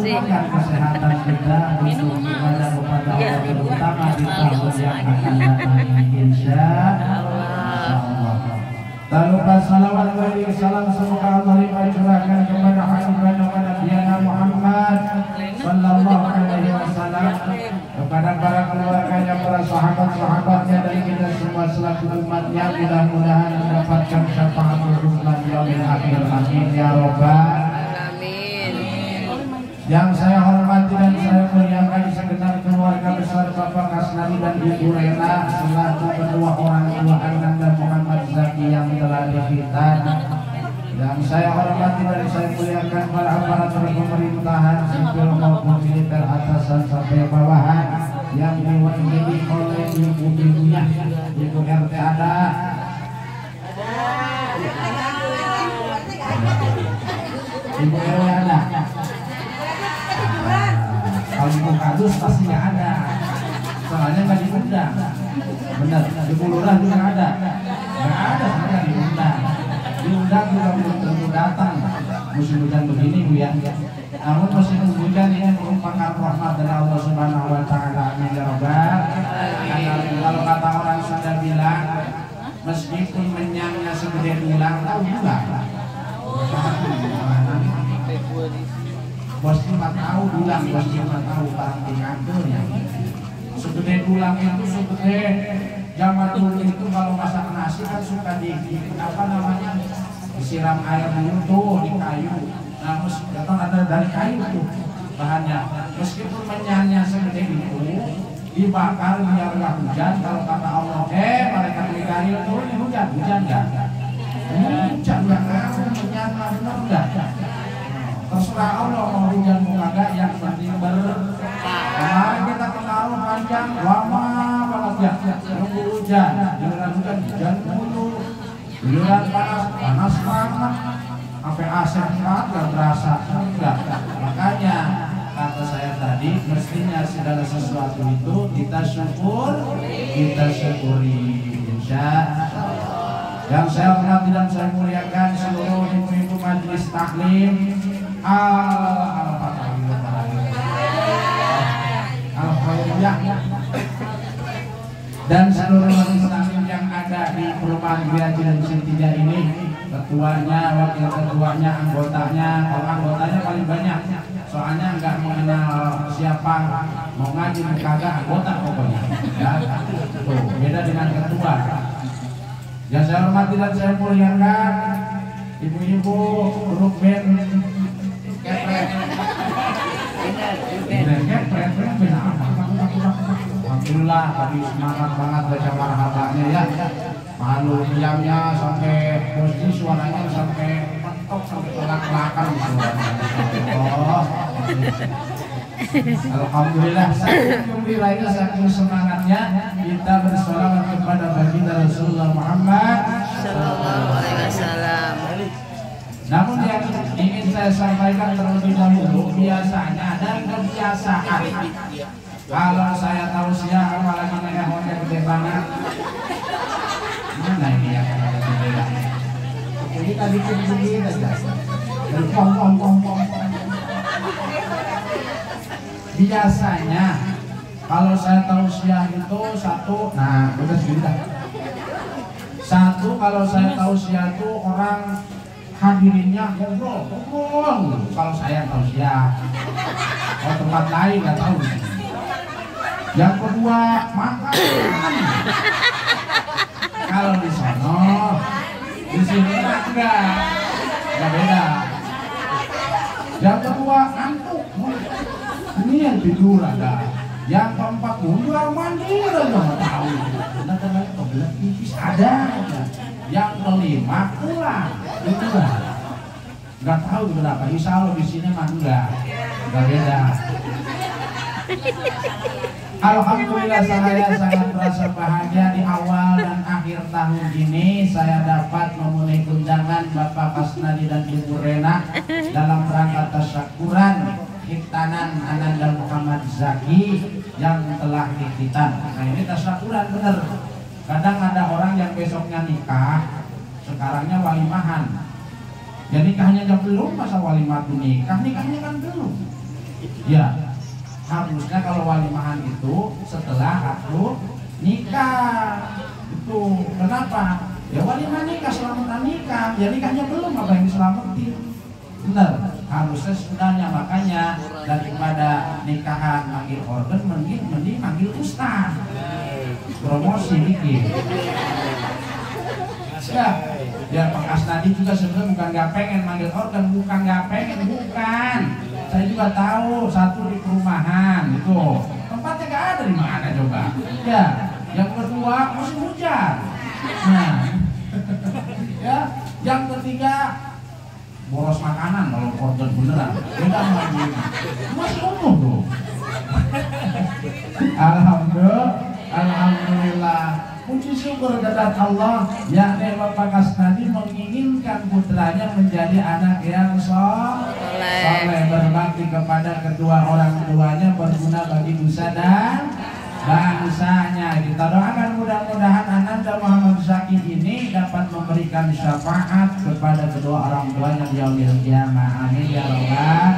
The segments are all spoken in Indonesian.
memberikan kesehatan kita untuk ibadah kepada Allah terutama di tahun yang akan datang insya Allah. Tak lupa salawat wa salam semoga Allah limpahkan kepada Habibana wa Nabiyana Muhammad sallallahu alaihi wasallam, kepada para keluarganya, para sahabat-sahabatnya, dan kita semua selaku umatnya, mudah-mudahan mendapatkan syafaat Rasulullah yaumil akhir. Amin ya rabbal alamin. Yang saya hormati dan saya muliakan segenap keluarga besar Bapak Kasnadi dan Ibu Rena selaku kedua orang tua Ananda Muhammad Zaki yang telah dihitan. Yang saya hormati dan saya muliakan para aparat pemerintahan sipil maupun militer atasan sampai bawahan yang diwakili oleh ibu-ibunya. Ibu RT ada, Ibu RW ada. Kalau Ibu Kadus pasti nggak ada, soalnya nggak diundang. Benar, Ibu Lurah juga ada, nggak ada sebenarnya diundang. Diundang juga belum tentu datang. Musim hujan begini Bu ya. Namun musim hujan ini merupakan rahmat dari Allah Subhanahu Wa Taala. Amin ya Rabbal. Kalau kata orang Sunda bilang, meskipun menyangnya segede tulang, tahu juga. Bos cuma tahu tulang, bos cuma tahu barang di kantornya. Segede tulang itu segede. Zaman dulu itu kalau masak nasi kan suka apa namanya, disiram air dulu tuh di kayu. Nah, atau ada dari kayu tuh bahannya. Meskipun menyanya segede itu, dibakar biar nggak hujan. Kalau kata Allah, malaikat Mikail turun hujan nggak? Hujan nggak? Menyana benar nggak? Terserah Allah mau hujan mau kagak, yang penting kemarin kita kenal panjang lama banget ya, nunggu hujan, giliran hujan dulu, giliran panas banget, sampai AC nggak berasa enggak. Makanya kata saya tadi, mestinya segala sesuatu itu kita syukuri insya Allah. Yang saya hormati dan saya muliakan seluruh ibu-ibu majelis taklim, Alhamdulillah, dan seluruh majelis taklim yang ada di perumahan Griaji dan Sintiga ini, ketuanya, wakil ketuanya, anggotanya. Kalau anggotanya paling banyak, soalnya nggak mengenal siapa, mau ngaji kagak anggota pokoknya ya. Tuh, beda dengan ketua. Yang saya hormati dan saya muliakan ibu-ibu grup band Kepret. Alhamdulillah tadi semangat banget baca marhabanya ya. Malu diamnya sampai posisi suaranya sampai mentok sampai kelak-kelakan suaranya. Alhamdulillah, saking gembiranya, saking semangatnya kita bersolawat kepada baginda Rasulullah Muhammad sallallahu alaihi wasallam. Namun yang ingin saya sampaikan terlebih dahulu, biasanya dan kebiasaan kalau saya tahu siapa apalagi nenek gede banget, mana ini yang ada beda? Jadi tadi begini aja, pom. Biasanya kalau saya tausiah itu satu, nah udah segini dah. Satu, kalau saya tausiah itu orang hadirinnya ngobrol. Kalau saya tausiah, kalau tempat lain nggak tahu. Yang kedua makan. Kalau di sono, di sini enggak beda. Yang kedua antuk. Ini yang tidur ada, yang keempat mundur mandi aja nggak tahu. Nah, kebelet tipis ada. Yang kelima pulang, itu lah. Nggak tahu berapa. Insya Allah di sini mah nggak beda. Alhamdulillah saya sangat merasa bahagia di awal dan akhir tahun ini saya dapat memenuhi undangan Bapak Kasnadi dan Ibu Rena dalam rangka tasyakuran hitanan Ananda Muhammad Zaki yang telah dihitan. Nah ini tasyakuran bener. Kadang ada orang yang besoknya nikah, sekarangnya walimahan. Ya nikahnya belum, masa walimah tuh nikahnya kan belum. Ya, harusnya kalau walimahan itu setelah aku nikah. Itu kenapa? Ya walimah nikah, selamatan nikah. Ya nikahnya belum, apa yang diselamatin? Benar, harusnya sudahnya. Makanya daripada nikahan manggil organ, mending manggil ustaz. Promosi dikit. Ya Pak Asnadi juga sebenarnya bukan nggak pengen manggil organ, bukan nggak pengen, bukan. Saya juga tahu satu di perumahan itu tempatnya nggak ada, di mana coba? Ya, yang kedua musim hujan. Nah, ya, yang ketiga boros makanan kalau organ beneran. Beda lagi. Masih umum tuh. Alhamdulillah. Puji syukur kepada Allah, yakni Bapak Kasnadi menginginkan putranya menjadi anak yang soleh, berbakti kepada kedua orang tuanya, berguna bagi nusa dan bangsanya. Kita doakan mudah-mudahan Ananda Muhammad Zaki ini dapat memberikan syafaat kepada kedua orang tuanya di yaumil qiyamah. Amin ya rabbal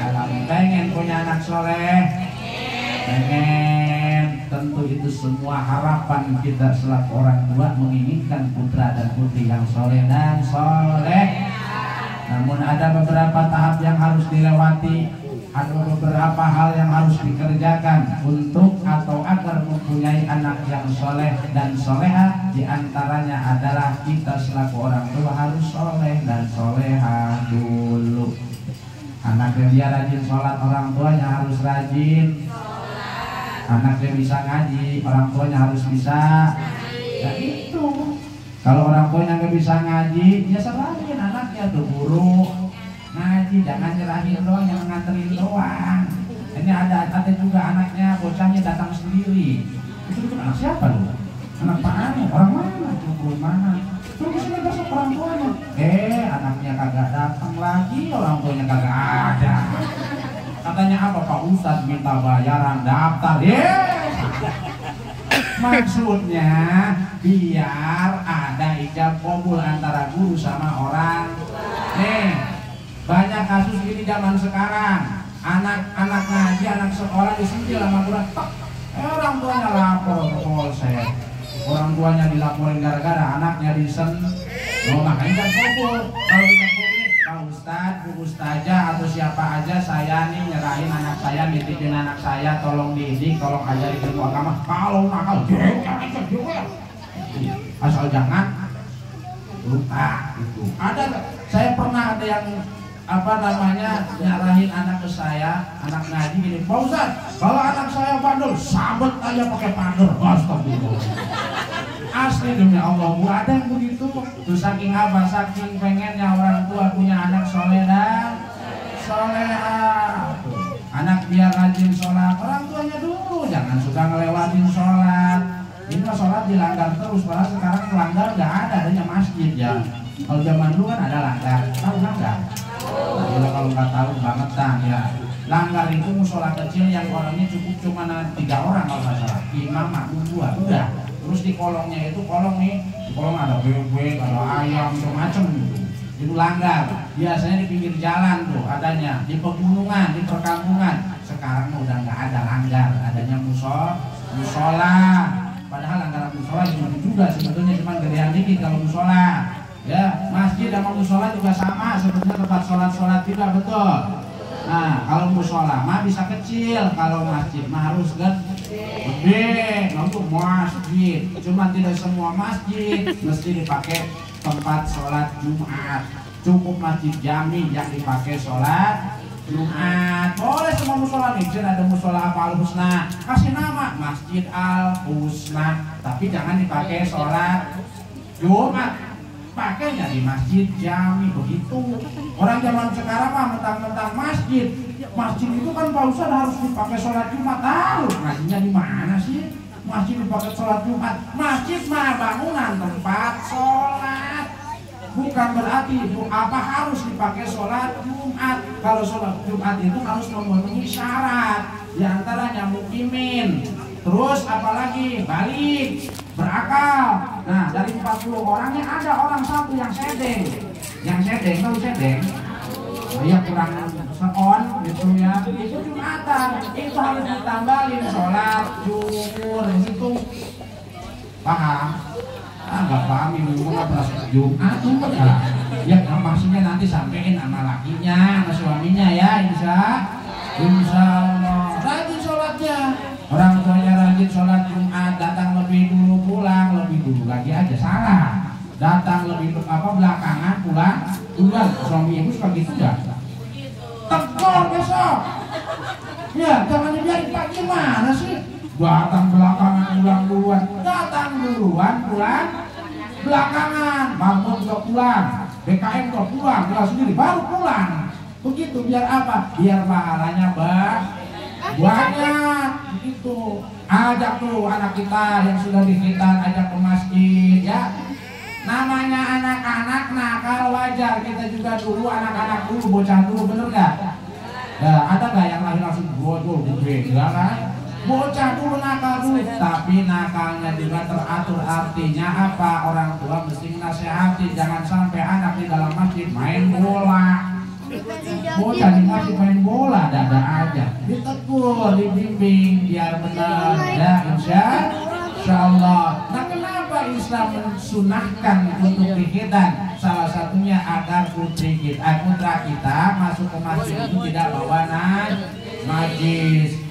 alamin. Pengen punya anak soleh, pengen. Tentu itu semua harapan kita selaku orang tua, menginginkan putra dan putri yang soleh dan soleh. Namun ada beberapa tahap yang harus dilewati, ada beberapa hal yang harus dikerjakan untuk atau agar mempunyai anak yang soleh dan soleha. Di antaranya adalah kita selaku orang tua harus soleh dan soleha dulu. Anak yang dia rajin sholat, orang tuanya harus rajin. Anaknya bisa ngaji, orang tuanya harus bisa. Ya itu. Kalau orang tuanya nggak bisa ngaji, ya serahin anaknya tuh guru ngaji, jangan nyerahin doang, jangan nganterin doang. Ini ada juga anaknya, bocahnya datang sendiri. Itu anak siapa lu? Anak Pak Anu, orang mana? Guru mana? Tunggu sini besok orang tuanya. Anaknya kagak datang lagi, orang tuanya kagak ada. Katanya apa Pak Ustadz, minta bayaran daftar. Maksudnya biar ada ijab kabul antara guru sama orang. Nih, banyak kasus gini zaman sekarang. Anak ngaji, anak sekolah disentil sama guru. Orang tuanya lapor ke polsek. Orang tuanya dilaporin gara-gara anaknya disen. Makanya ijab kabul. Kalau ijab kabul, Pak Ustadz, Bu Ustazah atau siapa aja, saya nih nyerahin anak saya, nitipin anak saya, tolong didik, tolong ajarin ilmu agama. Kalau nakal, asal jangan lupa gitu. Saya pernah ada yang nyarahin anak ke saya, anak ngaji gini, Pak Ustadz, kalau anak saya bandel, sabet aja pakai pagar. Astagfirullah. Asli demi Allah, Bu, ada yang begitu. Tuh saking apa? Saking pengennya orang tua punya anak soleh dan soleha. Anak biar rajin sholat, orang tuanya dulu jangan suka ngelewatin sholat. Ini mah sholat dilanggar terus, padahal sekarang langgar nggak ada, adanya masjid ya. Kalau zaman dulu kan ada langgar, tahu langgar? Nah, kalau nggak tahu banget ya. Langgar itu musola kecil yang orangnya cukup cuma 3 orang kalau nggak salah. Imam, makmum, 2, udah. Terus di kolongnya itu di kolong ada bebek, ada ayam, macam-macam gitu. Itu langgar. Biasanya di pinggir jalan tuh adanya, di pegunungan, di perkampungan. Sekarang udah nggak ada langgar, adanya musola. Padahal langgaran musola juga sebetulnya cuma gedean dikit kalau musola. Ya, masjid sama musola juga sama, sebetulnya tempat sholat juga, betul. Nah, kalau musola mah bisa kecil, kalau masjid mah harus gede. Untuk masjid, cuma tidak semua masjid mesti dipakai tempat sholat Jumat. Cukup masjid jami yang dipakai sholat Jumat. Boleh semua musola nih, ada musola apa Al-Husna, kasih nama Masjid Al-Husna, tapi jangan dipakai sholat Jumat. Pakainya di masjid jami begitu. Orang zaman sekarang mah mentang-mentang masjid itu kan Pak Ustadz harus dipakai sholat Jumat. Tahu ngajinya di mana sih? Masjid dipakai sholat Jumat. Masjid mah bangunan tempat sholat. Bukan berarti itu harus dipakai sholat Jumat. Kalau sholat Jumat itu harus memenuhi syarat. Di antaranya mukimin. Terus apalagi balik, berakal. Nah, dari 40 orangnya ada orang satu yang sedeng. Yang sedeng, tahu sedeng? Ya kurang seon gitu ya, itu Jumatan itu harus ditambahin sholat Juhur itu, paham? Nggak paham ini nggak pernah Jumat tuh ya, maksudnya nanti sampein sama lakinya sama suaminya ya, insya Allah rajin sholatnya, orang tuanya rajin sholat Jumat, datang lebih dulu pulang lebih dulu lagi aja salah, datang lebih belakangan pulang duluan, suami ibu suka gitu nggak? Tegur besok ya, jangan dibiarin Pak, gimana sih datang belakangan pulang duluan, datang duluan pulang belakangan, bangun juga pulang, BKM juga pulang, pulang sendiri baru pulang begitu, biar apa? Biar pahalanya banyak begitu. Ajak tuh anak kita yang sudah dihitan, ajak ke masjid ya, namanya anak-anak nakal wajar, kita juga dulu anak-anak dulu, bocah dulu, bener gak? Ya, ada gak yang lahir langsung bocor gede, ya kan? Bocah dulu nakal dulu, tapi nakalnya juga teratur, artinya apa? Orang tua mesti nasihati, jangan sampai anak di dalam masjid main bola. Bocah di masjid main bola, dada aja, ditegur, dibimbing biar benar ya, insya Allah. Nah, kenapa Islam mensunahkan untuk dihitan? Salah satunya agar putra kita masuk ke masjid itu tidak bawa najis.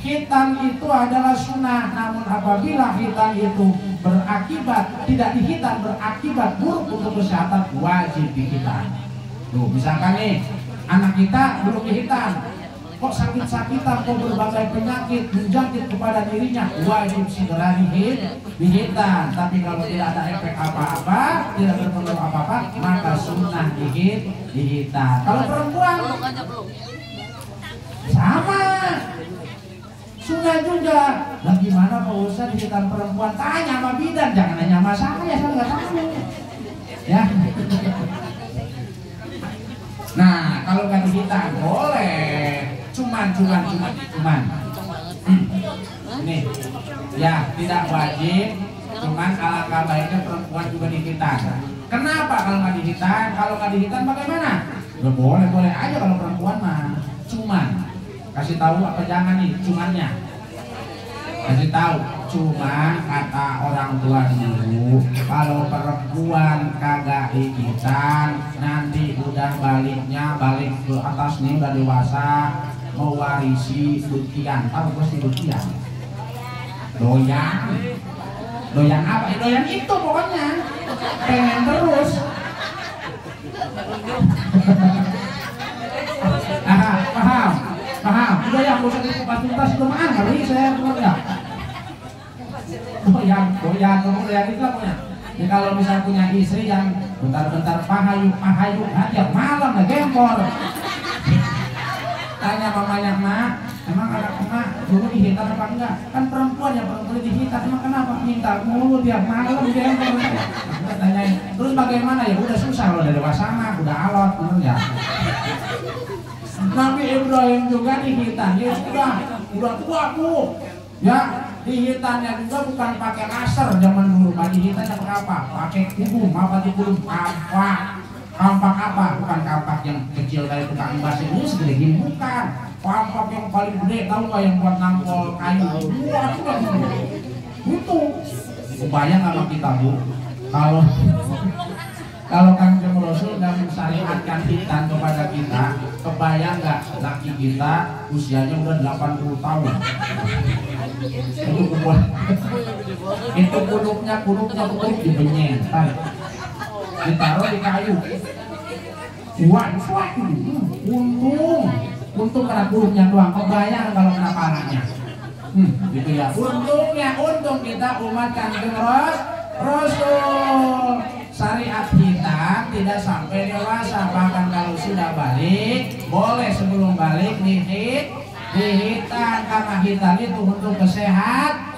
Hitan itu adalah sunnah, namun apabila hitan itu berakibat, tidak dihitan berakibat buruk untuk kesehatan, wajib dihitan. Tuh, misalkan nih, anak kita belum dihitan, kok sakit-sakitan, kok berbagai penyakit menjangkit kepada dirinya, wajib segera dihitan. Tapi kalau tidak ada efek apa-apa, tidak berpengaruh apa-apa, maka sunnah dihitan. Kalau perempuan sama, sunnah juga. Nah, gimana Pak Ustadz dihitan perempuan? Tanya sama bidan, jangan nanya sama saya nggak tahu. Ya. Nah, kalau nggak dihitan boleh, cuman. Ini, ya tidak wajib, cuman alangkah baiknya perempuan juga dihitan. Kenapa kalau nggak dihitan? Kalau nggak dihitan bagaimana? Ya boleh aja kalau perempuan mah. Cuman, kasih tahu apa jangan nih cumannya? Kasih tahu, cuma kata orang tua dulu, kalau perempuan kagak dihitan, nanti udah balik ke atas nih, udah dewasa, mewarisi dutian. Tahu pasti dutian? Doyan apa? Doyan itu pokoknya, pengen terus. Paham? Udah ya, usah dikupas tuntas itu mah kali saya benar ya. Doyan itu punya. Jadi kalau misal punya istri yang bentar-bentar pahayu, tiap malam lah gempor. Tanya mamanya, "Mak, emang anak emak dulu dihitan apa enggak?" Kan perempuan dihitan, emang kenapa? Minta mulu tiap malam gempor. Tanyain, terus bagaimana? Ya udah susah loh, dari dewasa mah udah alot, bener ya. Nabi Ibrahim juga dihitan, ya udah tua aku, ya dihitannya juga bukan pakai laser zaman dulu, dihitannya pakai apa? Pakai kubung, kampak apa? Bukan kampak yang kecil kayak tukang bas ini segede gini, bukan. Kampak yang paling gede, tahu nggak, yang buat nampol kayu? Itu kebayang sama kita bu, kalau Kanjeng Rasul nggak mensyariatkan hitan kepada kita, kebayang nggak laki kita usianya udah 80 tahun? Itu kulupnya dibenyeng, ditaruh di kayu. Untung kena kulupnya doang. Kebayang kalau kena palanya. Gitu ya. Untung kita umat Kanjeng Rasul. Syariat kita tidak sampai dewasa, bahkan kalau sudah balik boleh sebelum balik dihitan, karena hitan itu untuk kesehatan,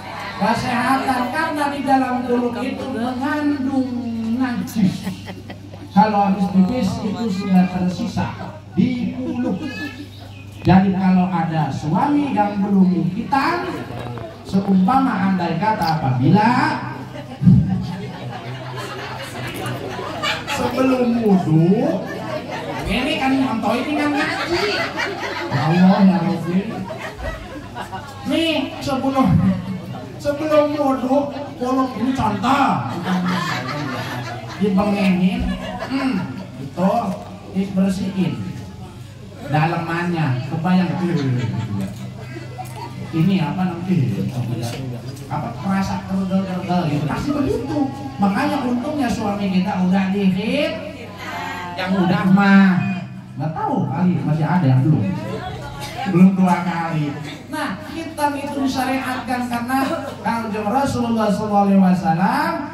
karena di dalam kuluk itu mengandung najis. Kalau habis pipis itu sudah tersisa di kuluk. Jadi kalau ada suami yang belum hitan, seumpama andai kata apabila sebelum wudu Ini kan nonton ini kan ngaji. Allah ya Rabbi. Nih sebelum wudhu, kalau ini contoh dibengengin, itu dibersihin dalamannya, kebayang ini apa nanti apa kerasa kerudel gitu, pasti begitu. Makanya untungnya suami kita udah dihit, yang udah mah nggak tahu kali masih ada yang belum 2 kali. Nah, hitam itu disyariatkan karena Kanjeng Rasulullah SAW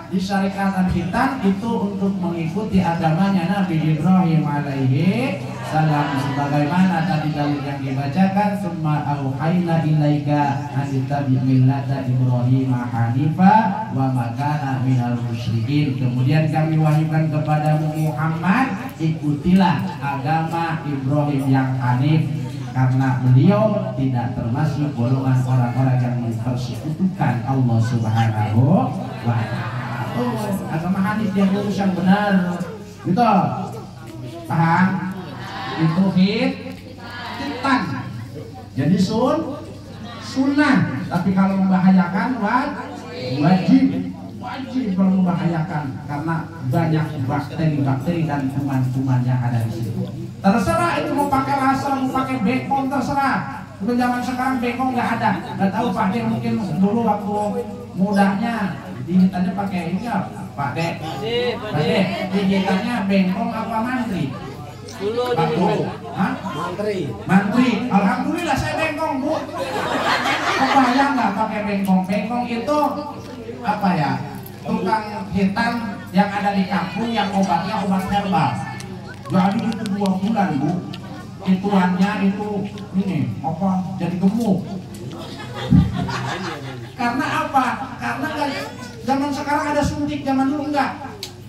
disyariatkan hitam itu untuk mengikuti agamanya Nabi Ibrahim alaihi salam, sebagaimana tadi dalil yang dibacakan, summa auhayna ilaika an tattabi millata Ibrahim hanifa wa ma kana minal musyrikin. Kemudian kami wahyukan kepadamu Muhammad, ikutilah agama Ibrahim yang hanif, karena beliau tidak termasuk golongan orang-orang yang mempersekutukan Allah Subhanahu wa Ta'ala. Agama hanif yang lurus yang benar, gitu. Paham? Itu hitam. Jadi sunnah. Tapi kalau membahayakan wajib kalau membahayakan, karena banyak bakteri dan kuman-kuman yang ada di situ. Terserah itu mau pakai laser, mau pakai bengkong, terserah. Udah zaman sekarang bengkong nggak ada. Nggak tahu Pak De, mungkin dulu waktu mudanya dihitannya pakai ini ya Pak De. Dihitannya bengkong apa mantri? Dulu. Hah? Mantri. Alhamdulillah saya bengkong Bu. Kebayang nggak pakai bengkong? Bengkong itu apa ya? Tukang hitam yang ada di kampung yang obatnya obat herbal. Jadi itu 2 bulan Bu, ituannya itu ini apa jadi gemuk. Karena apa? Karena zaman sekarang ada suntik, zaman dulu enggak.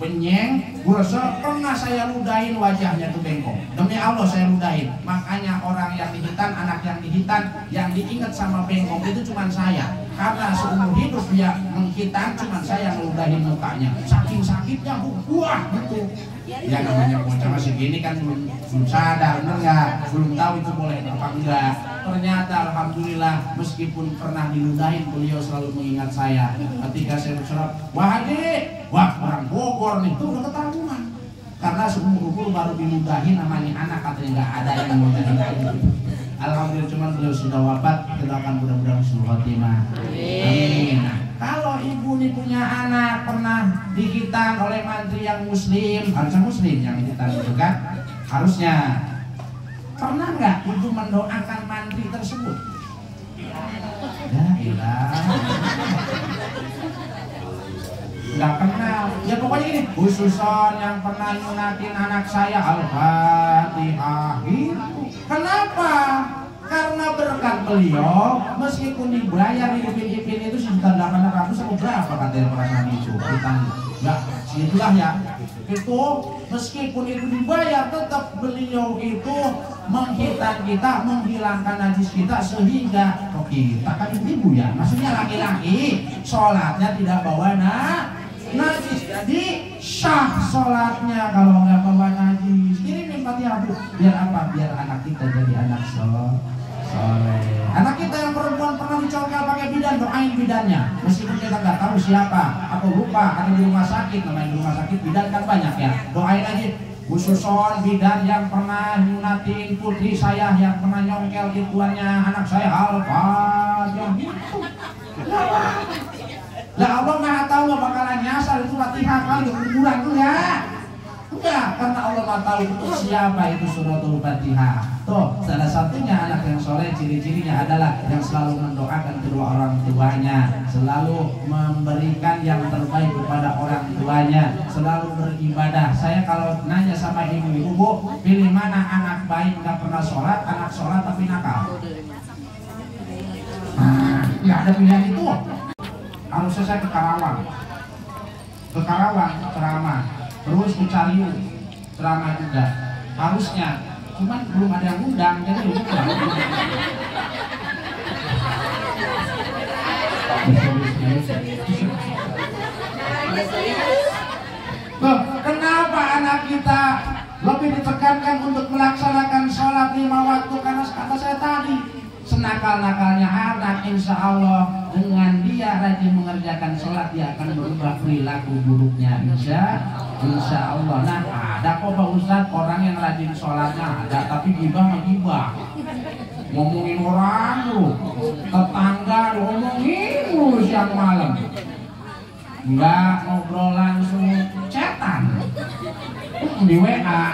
Benyeng, bursa, pernah saya ludahin wajahnya tuh bengkong. Demi Allah saya ludahin. Makanya orang yang dihitan, anak yang dihitan, yang diingat sama bengkong itu cuma saya. Karena seumur hidup dia menghitan, cuma saya yang ludahin mukanya. Saking sakitnya, wah gitu. Ya namanya bocah masih gini kan belum sadar, bener nggak? Belum tahu itu boleh apa enggak. Ternyata alhamdulillah meskipun pernah diludahin, beliau selalu mengingat saya. Ketika saya bersorak, wah Haji, wah orang Bogor nih, itu udah ketahuan. Karena seumur baru diludahin namanya anak, katanya nggak ada yang mau jadi lagi. Alhamdulillah cuman beliau sudah wafat, kita akan mudah-mudahan husnul khotimah. Amin. Nah, kalau ibu nih punya anak pernah dihitan oleh mantri yang muslim, harusnya muslim yang dihitan itu kan? Harusnya. Pernah nggak ibu mendoakan mantri tersebut? Ya ilah. Nggak kenal. Ya pokoknya ini khususon yang pernah nyunatin anak saya Al-Fatihah gitu. Kenapa? Karena berkat beliau, meskipun dibayar Ipin itu 1.800 atau berapa katanya perasaan itu kita nggak segitulah ya. Itu meskipun itu dibayar, tetap beliau itu menghitan kita, menghilangkan najis kita, sehingga kita kan ibu ya, maksudnya laki-laki sholatnya tidak bawa najis, jadi sah sholatnya kalau nggak bawa najis. Ini Fatihah Bu, biar apa? Biar anak kita jadi anak soleh. Anak kita yang perempuan pernah dicongkel pakai bidan, doain bidannya. Meskipun kita nggak tahu siapa atau lupa, ada di rumah sakit, namanya di rumah sakit bidan kan banyak ya. Doain aja. Khususon bidan yang pernah nyunatin putri saya, yang pernah nyongkel gituannya anak saya, Al-Fatihah gitu. Lah Allah Maha tahu nggak bakalan nyasar itu Fatihah kali kuburan enggak, karena Allah Maha tahu itu siapa itu suratul Fatihah. Tuh, salah satunya anak yang soleh, ciri-cirinya adalah yang selalu mendoakan kedua orang tuanya, selalu memberikan yang terbaik kepada orang tuanya, selalu beribadah. Saya kalau nanya sama ibu-ibu, Bu, pilih mana anak baik nggak pernah sholat, anak sholat tapi nakal? Nggak ada pilihan itu. Harusnya saya ke Karawang ceramah, terus ke Cariu ceramah juga harusnya, cuman belum ada yang undang, jadi belum pulang. Loh, kenapa anak kita lebih ditekankan untuk melaksanakan sholat 5 waktu karena kata saya tadi, senakal-nakalnya anak insya Allah dengan dia rajin mengerjakan sholat dia akan berubah perilaku buruknya insya Allah. Nah ada kok Pak Ustadz orang yang rajin sholatnya ada tapi gibah mah gibah, ngomongin orang lu, tetangga ngomongin lu siang malam, nggak ngobrol langsung chatan di WA,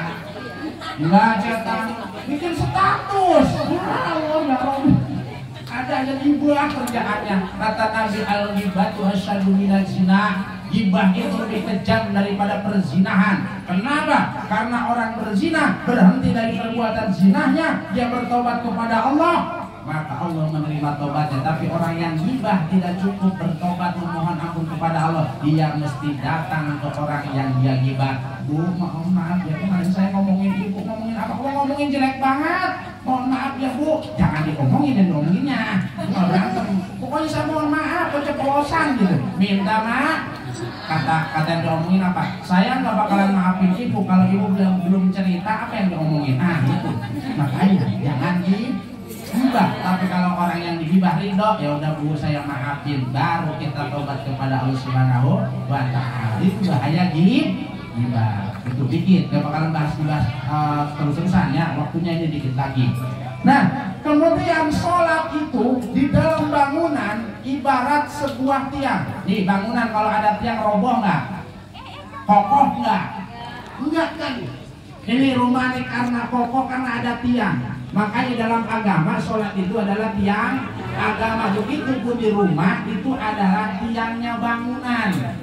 nggak chatan bikin status. Ada yang gibah kerjaannya. Kata Nabi al-ghibatu asyaddu minaz zina. Gibah itu lebih kejam daripada perzinahan. Kenapa? Karena orang berzina berhenti dari perbuatan zinahnya, dia bertobat kepada Allah, maka Allah menerima tobatnya. Tapi orang yang gibah tidak cukup bertobat memohon ampun kepada Allah, dia mesti datang ke orang yang dia gibah. Bu, maaf ya kemarin saya ngomongin ibu, ngomongin apa? Kok ngomongin jelek banget? Mohon maaf ya Bu, jangan diomongin dan ngomonginnya. Pokoknya saya mohon maaf, keceplosan gitu. Minta maaf. Kata yang diomongin apa? Saya nggak bakalan maafin ibu kalau ibu belum cerita apa yang diomongin. Nah gitu. Makanya jangan digibah. Tapi kalau orang yang digibah ridho, ya udah Bu saya maafin, baru kita tobat kepada Allah Subhanahu wa Ta'ala. Itu bahaya gibah. Itu dikit, gak bakalan bahas terus-terusan ya, waktunya ini dikit lagi. Nah, kemudian sholat itu di dalam bangunan ibarat sebuah tiang. Nih bangunan kalau ada tiang roboh nggak? Kokoh nggak? Enggak kan? Ini rumah ini karena kokoh karena ada tiang. Makanya dalam agama sholat itu adalah tiang agama. Begitu pun di rumah itu adalah tiangnya bangunan.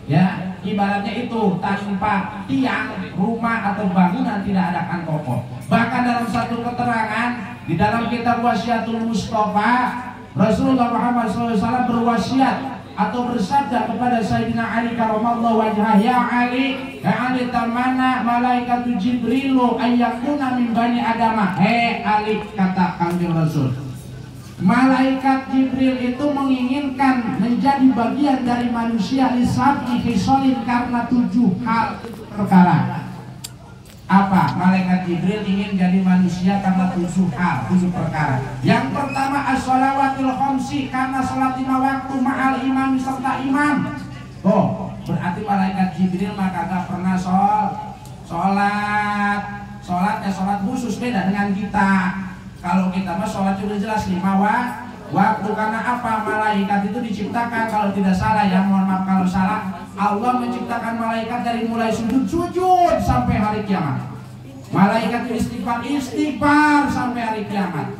Ya, ibaratnya itu tanpa tiang rumah atau bangunan tidak akan kokoh. Bahkan dalam satu keterangan di dalam kitab Wasiatul Mustafa, Rasulullah Muhammad SAW berwasiat atau bersabda kepada Sayyidina Ali karramallahu wajhah, ya Ali tamana malaikatu Jibrilu ayyakuna min bani Adama. Hei Ali, kata Kanjeng Rasul, malaikat Jibril itu menginginkan menjadi bagian dari manusia lisab'i khisalin karena 7 hal perkara. Apa? Malaikat Jibril ingin jadi manusia karena 7 hal, 7 perkara. Yang pertama as-shalawatil khamsi, karena sholat 5 waktu ma'al imam serta imam. Oh, berarti malaikat Jibril maka gak pernah sholatnya sholat khusus, beda dengan kita. Kalau kita mah sholat sudah jelas 5 waktu. Karena apa? Malaikat itu diciptakan, kalau tidak salah ya, mohon maaf kalau salah, Allah menciptakan malaikat dari mulai sujud sampai hari kiamat. Malaikat itu istighfar sampai hari kiamat.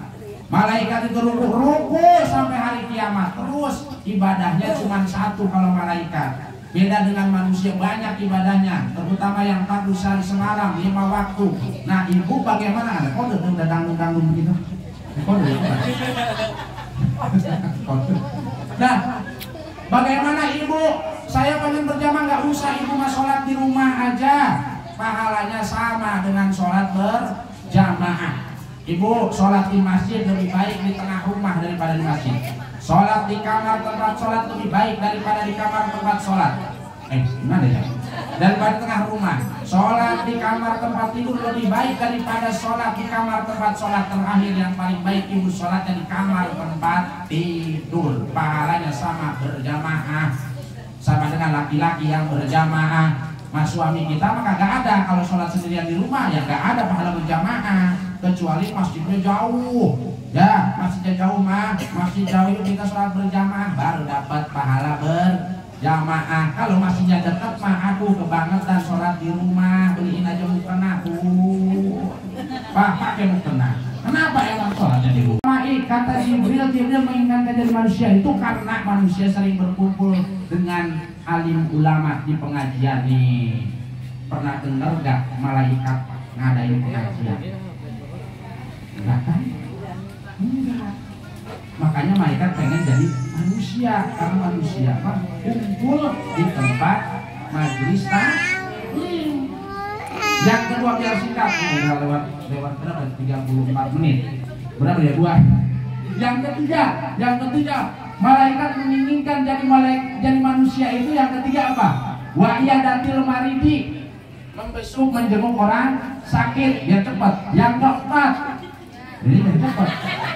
Malaikat itu ruku sampai hari kiamat. Terus ibadahnya cuma 1 kalau malaikat. Beda dengan manusia, banyak ibadahnya, terutama yang 4 hari semalam 5 waktu. Nah ibu bagaimana? Ada kode udah dangdung begitu. Kode. Nah bagaimana ibu? Saya pengen berjamaah, nggak usah ibu mah sholat di rumah aja, pahalanya sama dengan sholat berjamaah. Ibu sholat di masjid lebih baik di tengah rumah daripada di masjid. Sholat di kamar tempat sholat lebih baik daripada di kamar tempat sholat. Gimana ya? Daripada tengah rumah. Sholat di kamar tempat tidur lebih baik daripada sholat di kamar tempat sholat. Terakhir yang paling baik ibu sholatnya di kamar tempat tidur. Pahalanya sama berjamaah, sama dengan laki-laki yang berjamaah. Mas suami kita mah kagak ada kalau sholat sendirian di rumah, ya gak ada pahala berjamaah, kecuali masjidnya jauh. Ya, masjidnya jauh mah, masjid jauh itu kita sholat berjamaah baru dapat pahala berjamaah. Kalau masjidnya dekat mah aku kebangetan sholat di rumah, beliin aja mukena tuh. Pak, pakai mukena. Kenapa emang sholatnya di rumah? Kata Jibril menginginkan dari manusia itu karena manusia sering berkumpul dengan alim ulama di pengajian nih. Pernah dengar gak malaikat ngadain pengajian? Enggak kan? Enggak. Makanya malaikat pengen jadi manusia, karena manusia mah kumpul di tempat majelis taklim. Yang kedua biar singkat, lewat berapa? 34 menit. Berapa ya buat? Yang ketiga, malaikat menginginkan jadi manusia itu yang ketiga apa? Wa iyadatil maridi, membesuk menjenguk orang sakit biar cepat. Yang keempat, ini biar cepat.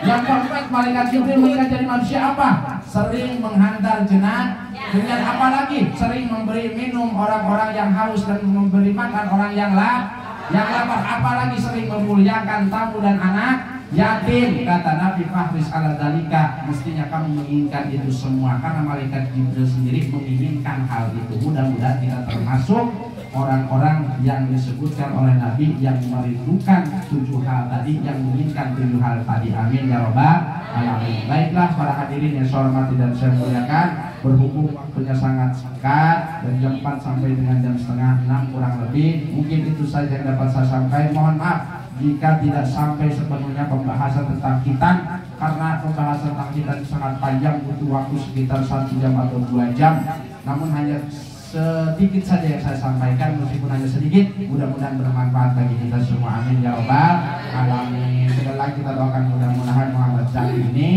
Yang keempat, malaikat Jibril mengingat jadi manusia apa? Sering menghantar jenazah. Dengan apa lagi? Sering memberi minum orang-orang yang haus dan memberi makan orang yang lapar. Apalagi sering memuliakan tamu dan anak yatim. Kata Nabi Fahris ala dalika, mestinya kamu menginginkan itu semua karena malaikat Jibril sendiri menginginkan hal itu. Mudah-mudahan kita termasuk orang-orang yang disebutkan oleh Nabi yang merindukan 7 hal tadi, yang menginginkan 7 hal tadi. Amin ya rabbal alamin. Baiklah para hadirin yang saya hormati dan saya muliakan, berhubung waktunya sangat singkat dari jam 4 sampai dengan jam setengah 6 kurang lebih, mungkin itu saja yang dapat saya sampaikan. Mohon maaf jika tidak sampai sepenuhnya pembahasan tentang khitan, karena pembahasan tentang khitan sangat panjang, butuh waktu sekitar 1 jam atau 2 jam. Namun hanya sedikit saja yang saya sampaikan, meskipun hanya sedikit, mudah-mudahan bermanfaat bagi kita semua. Amin ya rabbal alamin. Sekali lagi kita doakan mudah-mudahan Muhammad Zaki ini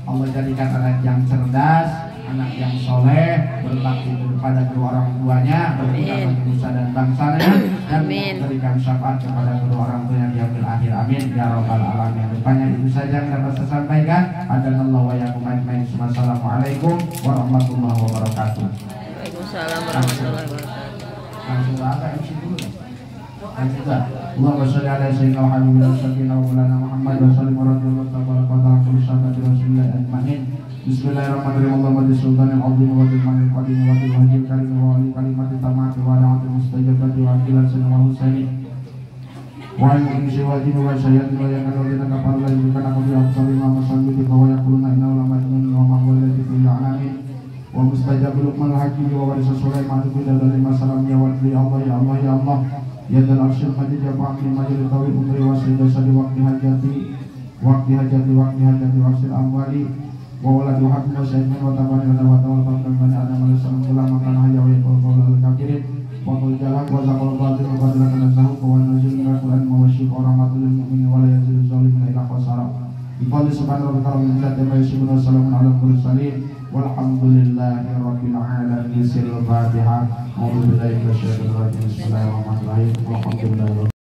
Allah jadikan anak yang cerdas, anak yang soleh, berbakti kepada kedua orang tuanya, berguna bagi nusa dan bangsanya, dan memberikan syafaat kepada kedua orang tuanya di yaumil akhir. Amin ya rabbal alamin. Rupanya itu saja yang dapat saya sampaikan. Adanallahu wa yakum ajmain. Wassalamualaikum warahmatullahi wabarakatuh. Waalaikumsalam warahmatullahi wabarakatuh. Langsung apa MC dulu ya? Allahumma sholli ala sayyidina wa habibina sayyidina wa maulana Muhammad wa sallim wa radhiyallahu ta'ala wa kulli sahabati rasulillah ajmain. Bismillahirrahmanirrahim. Allahumma bi sultanil azim wa bil manil qadim wa bil wajhil karim wa li kalimati tamati wa da'atil mustajabati wa akilan sayyidina Husaini wa insi wa jin wa sayyidina wa yang alladhina kafaru la yukana bi afsali ma masalli wa yaquluna inna ulama min wa ma huwa illa fil alamin wa mustajabul luqman hakim wa warisa sulaiman bi dalil masalam ya wa Allah ya Allah ya Allah ya dal arsyil majid ya fa'li majid tawil umri wa sayyidina sadi waqti hajati waqtil amwali wa waladu hakim wa sayyidina wa tabani wa tawal faqdan bani adam alaihissalam ulama kana hayya wa yaqul qawla al-kafirin wa qul jalak wa zaqal batil wa qadra nazahu wa nazil min al-quran wa wasyif wa rahmatul lil mu'minin wa la yazil zalimin ila khasara bi fadli subhanahu wa ta'ala min zati wa yasibuna salamun ala mursalin walhamdulillahi rabbil alamin. Sirul Fatihah. Bismillahirrahmanirrahim.